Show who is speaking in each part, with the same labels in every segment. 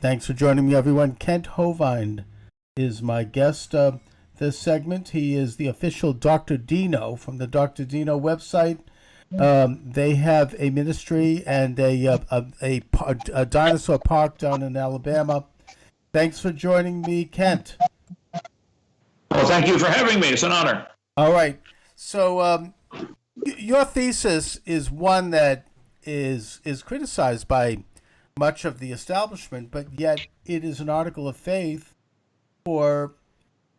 Speaker 1: Thanks for joining me, everyone. Kent Hovind is my guest this segment. He is the official Dr. Dino from the Dr. Dino website. They have a ministry and a dinosaur park down in Alabama. Thanks for joining me, Kent.
Speaker 2: Well, thank you for having me. It's an honor.
Speaker 1: All right. So your thesis is one that is criticized by much of the establishment, but yet it is an article of faith for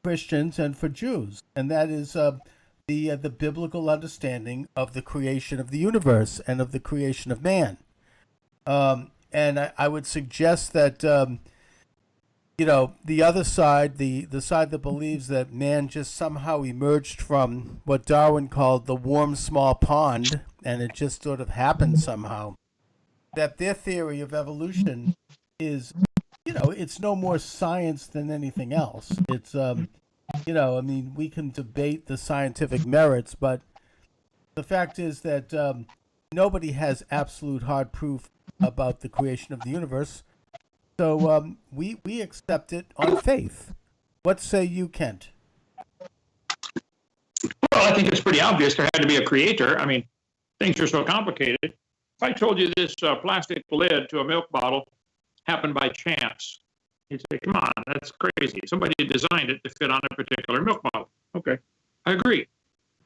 Speaker 1: Christians and for Jews, and that is the biblical understanding of the creation of the universe and of the creation of man. And I would suggest that the other side, the side that believes that man just somehow emerged from what Darwin called the warm small pond, and it just sort of happened somehow, that their theory of evolution is, it's no more science than anything else. It's, we can debate the scientific merits, but the fact is that nobody has absolute hard proof about the creation of the universe. So we accept it on faith. What say you, Kent?
Speaker 2: Well, I think it's pretty obvious there had to be a creator. I mean, things are so complicated. If I told you this plastic lid to a milk bottle happened by chance, you'd say, come on, that's crazy. Somebody designed it to fit on a particular milk bottle. Okay, I agree.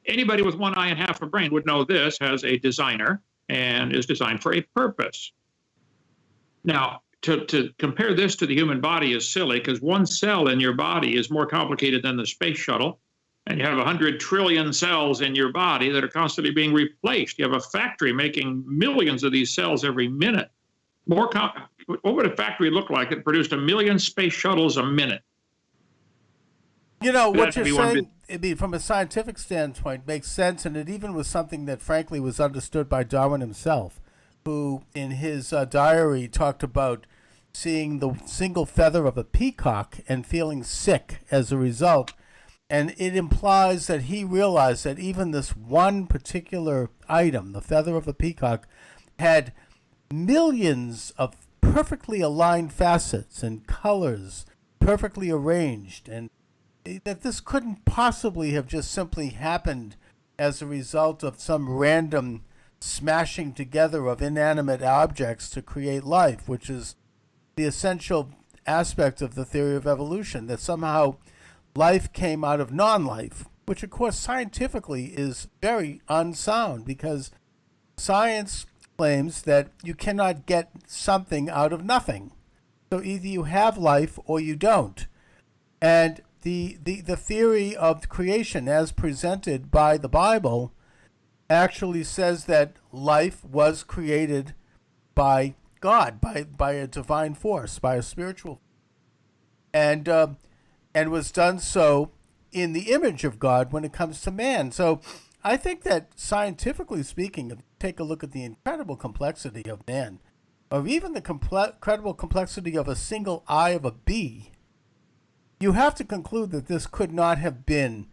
Speaker 2: Anybody with one eye and half a brain would know this has a designer and is designed for a purpose. Now, to compare this to the human body is silly, because one cell in your body is more complicated than the space shuttle, and you have 100 trillion cells in your body that are constantly being replaced. You have a factory making millions of these cells every minute. What would a factory look like that produced 1 million space shuttles a minute?
Speaker 1: What you're saying, from a scientific standpoint, makes sense, and it even was something that, frankly, was understood by Darwin himself, who, in his diary, talked about seeing the single feather of a peacock and feeling sick as a result. And it implies that he realized that even this one particular item, the feather of a peacock, had millions of perfectly aligned facets and colors, perfectly arranged, and that this couldn't possibly have just simply happened as a result of some random smashing together of inanimate objects to create life, which is the essential aspect of the theory of evolution, that somehow life came out of non-life, which of course scientifically is very unsound, because science claims that you cannot get something out of nothing. So either you have life or you don't. And the theory of creation as presented by the Bible actually says that life was created by God, by a divine force, by a spiritual, and was done so in the image of God when it comes to man. So I think that scientifically speaking, if you take a look at the incredible complexity of man, or even the incredible complexity of a single eye of a bee, you have to conclude that this could not have been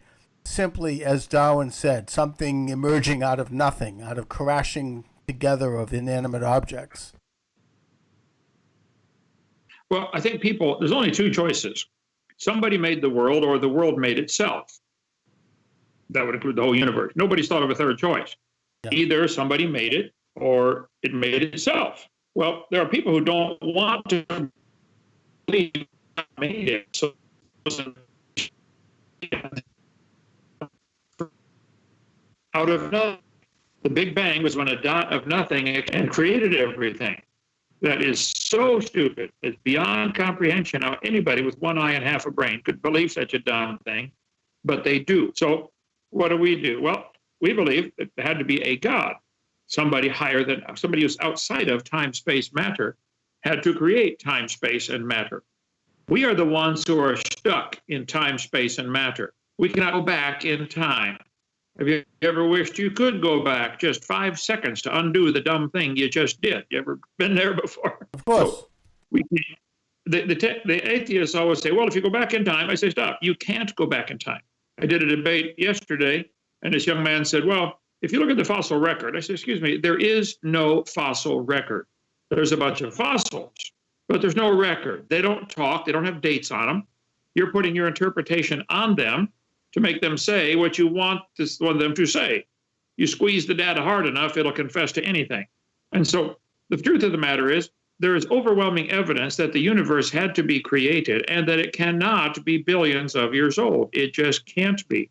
Speaker 1: simply, as Darwin said, something emerging out of nothing, out of crashing together of inanimate objects.
Speaker 2: Well, I think there's only two choices. Somebody made the world, or the world made itself. That would include the whole universe. Nobody's thought of a third choice. Yeah. Either somebody made it or it made itself. Well, there are people who don't want to believe God made it. So out of nothing. The Big Bang was when a dot of nothing and created everything. That is so stupid. It's beyond comprehension how anybody with one eye and half a brain could believe such a dumb thing, but they do. So what do? Well, we believe it had to be a God, somebody who's outside of time, space, matter, had to create time, space, and matter. We are the ones who are stuck in time, space, and matter. We cannot go back in time. Have you ever wished you could go back just 5 seconds to undo the dumb thing you just did? You ever been there before?
Speaker 1: Of course.
Speaker 2: So the atheists always say, well, if you go back in time, I say, stop. You can't go back in time. I did a debate yesterday, and this young man said, well, if you look at the fossil record, I said, excuse me, there is no fossil record. There's a bunch of fossils. but there's no record. They don't talk. They don't have dates on them. You're putting your interpretation on them to make them say what you want them to say. You squeeze the data hard enough, it'll confess to anything. And so the truth of the matter is, there is overwhelming evidence that the universe had to be created and that it cannot be billions of years old. It just can't be.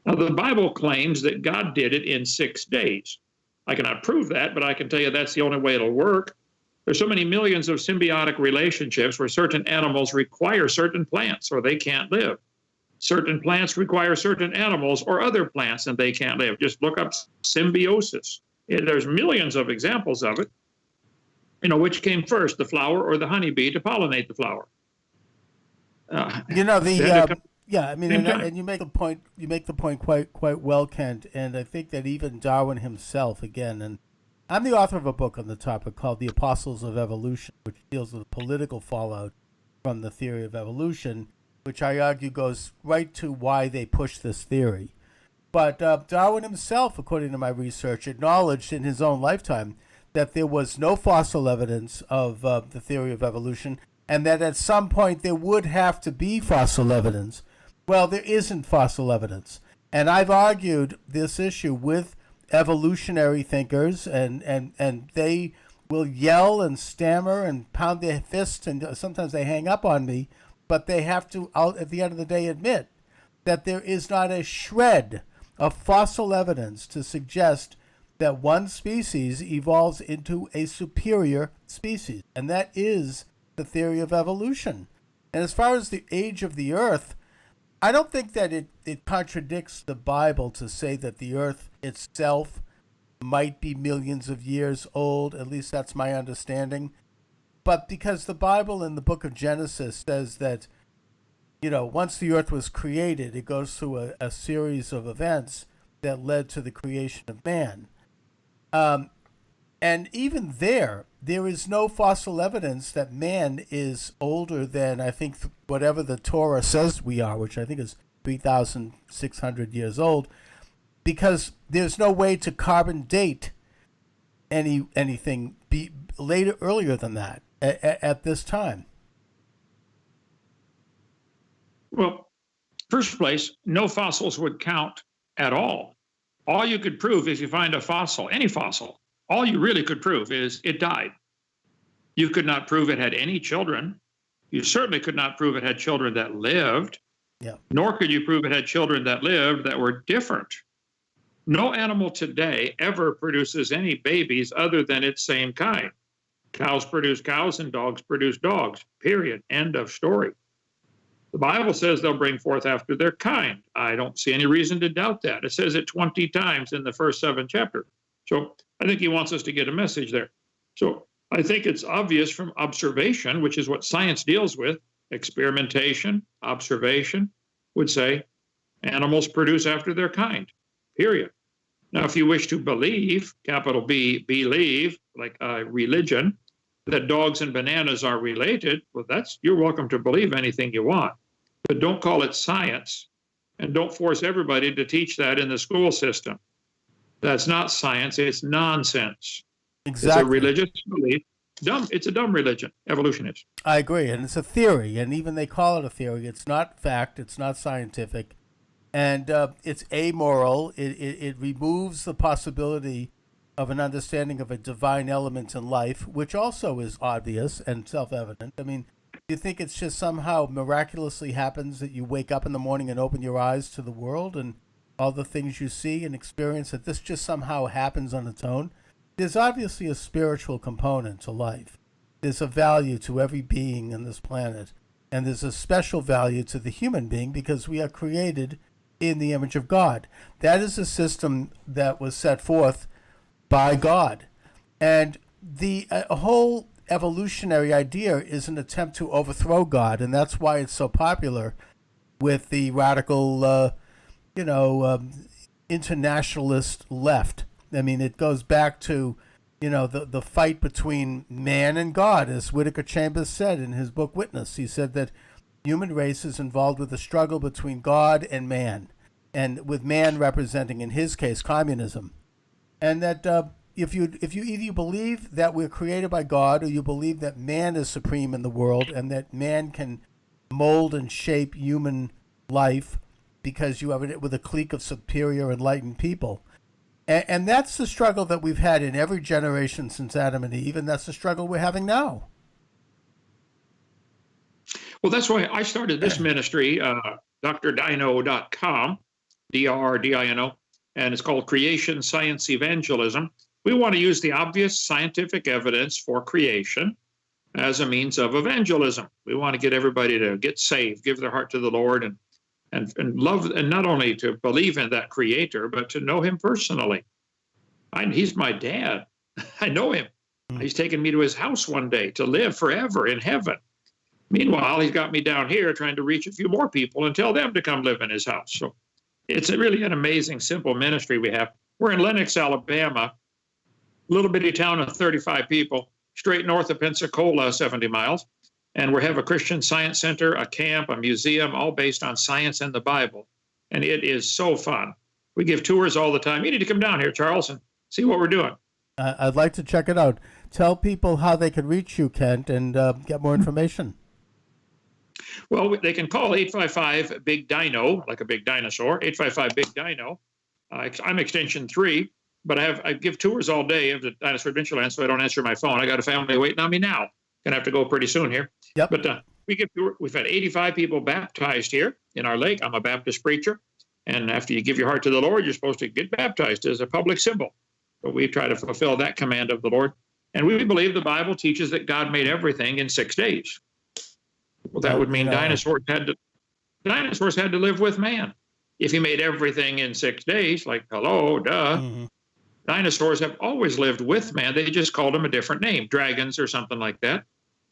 Speaker 2: Now, the Bible claims that God did it in 6 days. I cannot prove that, but I can tell you that's the only way it'll work. There's so many millions of symbiotic relationships where certain animals require certain plants or they can't live. Certain plants require certain animals or other plants and they can't live. Just look up symbiosis. There's millions of examples of it. Which came first, the flower or the honeybee to pollinate the flower?
Speaker 1: And you make the point. You make the point quite well, Kent. And I think that even Darwin himself, again, and I'm the author of a book on the topic called "The Apostles of Evolution," which deals with political fallout from the theory of evolution, which I argue goes right to why they push this theory. But Darwin himself, according to my research, acknowledged in his own lifetime that there was no fossil evidence of the theory of evolution, and that at some point there would have to be fossil evidence. Well, there isn't fossil evidence. And I've argued this issue with evolutionary thinkers, and they will yell and stammer and pound their fists, and sometimes they hang up on me, but they have to, at the end of the day, admit that there is not a shred of fossil evidence to suggest that one species evolves into a superior species. And that is the theory of evolution. And as far as the age of the Earth, I don't think that it contradicts the Bible to say that the Earth itself might be millions of years old. At least that's my understanding. But because the Bible in the book of Genesis says that, once the Earth was created, it goes through a series of events that led to the creation of man. And even there is no fossil evidence that man is older than, I think, whatever the Torah says we are, which I think is 3,600 years old, because there's no way to carbon date anything earlier than that at this time.
Speaker 2: Well, first place, no fossils would count at all. All you could prove is you find a fossil, any fossil, all you really could prove is it died. You could not prove it had any children. You certainly could not prove it had children that lived.
Speaker 1: Yeah.
Speaker 2: Nor could you prove it had children that lived that were different. No animal today ever produces any babies other than its same kind. Cows produce cows and dogs produce dogs, period. End of story. The Bible says they'll bring forth after their kind. I don't see any reason to doubt that. It says it 20 times in the first 7 chapters. So I think he wants us to get a message there. So I think it's obvious from observation, which is what science deals with, experimentation, observation, would say animals produce after their kind, period. Now, if you wish to believe, capital B, believe, like a religion, that dogs and bananas are related, well, you're welcome to believe anything you want. But don't call it science, and don't force everybody to teach that in the school system. That's not science, it's nonsense.
Speaker 1: Exactly.
Speaker 2: It's a religious belief. It's a dumb religion, evolution is.
Speaker 1: I agree, and it's a theory, and even they call it a theory. It's not fact, it's not scientific, and it's amoral. It removes the possibility of an understanding of a divine element in life, which also is obvious and self-evident. I mean, you think it's just somehow miraculously happens that you wake up in the morning and open your eyes to the world and all the things you see and experience, that this just somehow happens on its own? There's obviously a spiritual component to life. There's a value to every being on this planet, and there's a special value to the human being because we are created in the image of God. That is a system that was set forth by God. And the whole evolutionary idea is an attempt to overthrow God, and that's why it's so popular with the radical, internationalist left. I mean, it goes back to, the fight between man and God, as Whittaker Chambers said in his book Witness. He said that human race is involved with a struggle between God and man, and with man representing, in his case, communism. And that if you either you believe that we're created by God, or you believe that man is supreme in the world and that man can mold and shape human life because you have it with a clique of superior enlightened people. And that's the struggle that we've had in every generation since Adam and Eve, and that's the struggle we're having now.
Speaker 2: Well, that's why I started this ministry, drdino.com, DRDINO, and it's called Creation Science Evangelism. We want to use the obvious scientific evidence for creation as a means of evangelism. We want to get everybody to get saved, give their heart to the Lord, and love, and not only to believe in that creator, but to know him personally. He's my dad. I know him. He's taken me to his house one day to live forever in heaven. Meanwhile, he's got me down here trying to reach a few more people and tell them to come live in his house. So it's really an amazing, simple ministry we have. We're in Lenox, Alabama, a little bitty town of 35 people, straight north of Pensacola, 70 miles. And we have a Christian Science Center, a camp, a museum, all based on science and the Bible. And it is so fun. We give tours all the time. You need to come down here, Charles, and see what we're doing.
Speaker 1: I'd like to check it out. Tell people how they can reach you, Kent, and get more information.
Speaker 2: Well, they can call 855-BIG-DINO, like a big dinosaur, 855-BIG-DINO. I'm extension 3, but I give tours all day of the Dinosaur Adventureland, so I don't answer my phone. I got a family waiting on me now. Gonna have to go pretty soon here.
Speaker 1: Yep.
Speaker 2: But we've had 85 people baptized here in our lake. I'm a Baptist preacher, and after you give your heart to the Lord, you're supposed to get baptized as a public symbol. But we try to fulfill that command of the Lord. And we believe the Bible teaches that God made everything in 6 days. Well, that would mean dinosaurs had to live with man. If he made everything in 6 days, like, hello, duh. Mm-hmm. Dinosaurs have always lived with man. They just called them a different name, dragons or something like that.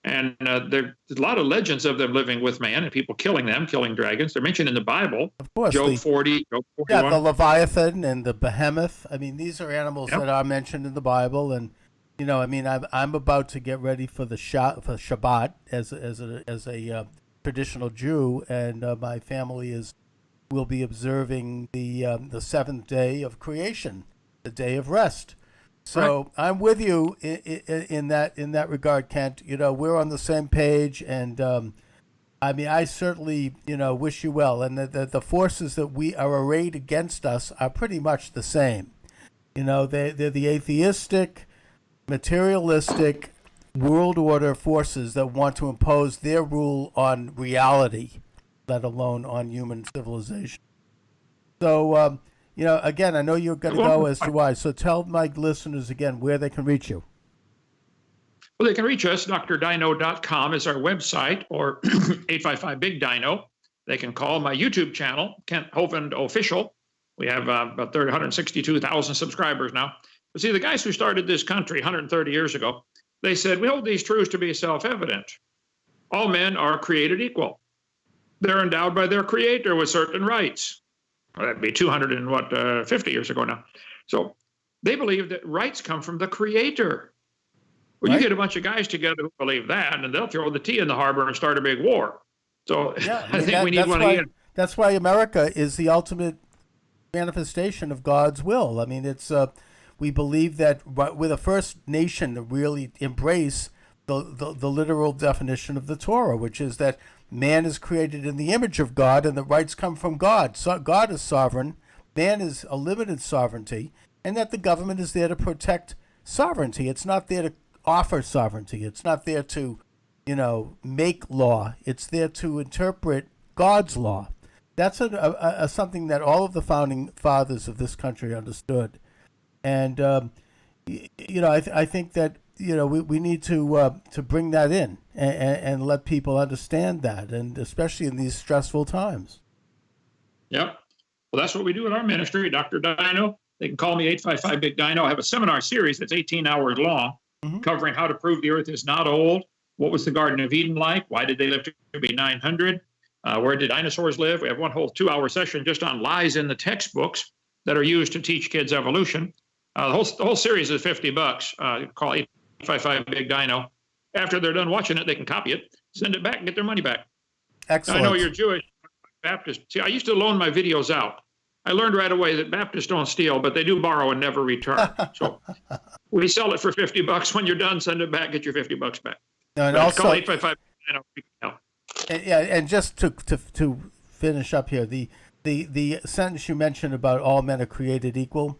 Speaker 2: And there's a lot of legends of them living with man and people killing them, killing dragons. They're mentioned in the Bible.
Speaker 1: Of course.
Speaker 2: Job 40, Job 41.
Speaker 1: Yeah, the Leviathan and the Behemoth. I mean, these are animals that are mentioned in the Bible. And, you know, I mean, I'm about to get ready for the Shabbat as a traditional Jew. And my family will be observing the seventh day of creation, the day of rest. So right. I'm with you in that regard, Kent. You know, we're on the same page, and I mean, I certainly, you know, wish you well. And the forces that we are arrayed against us are pretty much the same. You know, they're the atheistic, materialistic world order forces that want to impose their rule on reality, let alone on human civilization. So, you know, again, I know you're going to go as to why. So tell my listeners again where they can reach you.
Speaker 2: Well, they can reach us. drdino.com is our website, or 855-BIG-DINO. They can call my YouTube channel, Kent Hovind Official. We have about 162,000 subscribers now. But see, the guys who started this country 130 years ago, they said, we hold these truths to be self-evident. All men are created equal. They're endowed by their creator with certain rights. Well, that'd be 250 years ago now. So they believe that rights come from the creator. Well, right. You get a bunch of guys together who believe that, and they'll throw the tea in the harbor and start a big war. So yeah, I think we need one again.
Speaker 1: That's why America is the ultimate manifestation of God's will. I mean, it's we believe that we're the first nation to really embrace the literal definition of the Torah, which is that man is created in the image of God, and the rights come from God. So God is sovereign, man is a limited sovereignty, and that the government is there to protect sovereignty. It's not there to offer sovereignty. It's not there to, you know, make law. It's there to interpret God's law. That's something that all of the founding fathers of this country understood. And, you know, I think that, you know, we need to bring that in and let people understand that, and especially in these stressful times.
Speaker 2: Yep. Well, that's what we do in our ministry, Dr. Dino. They can call me 855-BIG-DINO. I have a seminar series that's 18 hours long, covering how to prove the earth is not old. What was the Garden of Eden like? Why did they live to be 900? Where did dinosaurs live? We have one whole 2-hour session just on lies in the textbooks that are used to teach kids evolution. The whole series is $50. Call 855-BIG-DINO. After they're done watching it, they can copy it, send it back, and get their money back.
Speaker 1: Excellent.
Speaker 2: I know you're Jewish, Baptist. See, I used to loan my videos out. I learned right away that Baptists don't steal, but they do borrow and never return. So we sell it for $50. When you're done, send it back, get your $50 back.
Speaker 1: And
Speaker 2: But
Speaker 1: also,
Speaker 2: call 855.
Speaker 1: and just to finish up here, the sentence you mentioned about all men are created equal,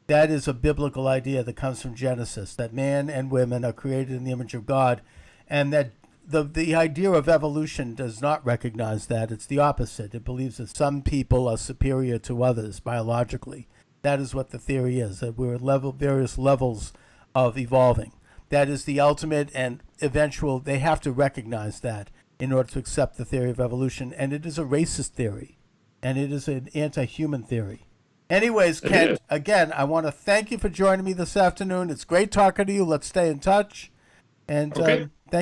Speaker 1: that is a biblical idea that comes from Genesis, that man and women are created in the image of God, and that the idea of evolution does not recognize that. It's the opposite. It believes that some people are superior to others biologically. That is what the theory is, that we're at various levels of evolving. That is the ultimate and eventual. They have to recognize that in order to accept the theory of evolution. And it is a racist theory, and it is an anti-human theory. Anyways, Ken, again, I want to thank you for joining me this afternoon. It's great talking to you. Let's stay in touch. And
Speaker 2: Okay.
Speaker 1: thank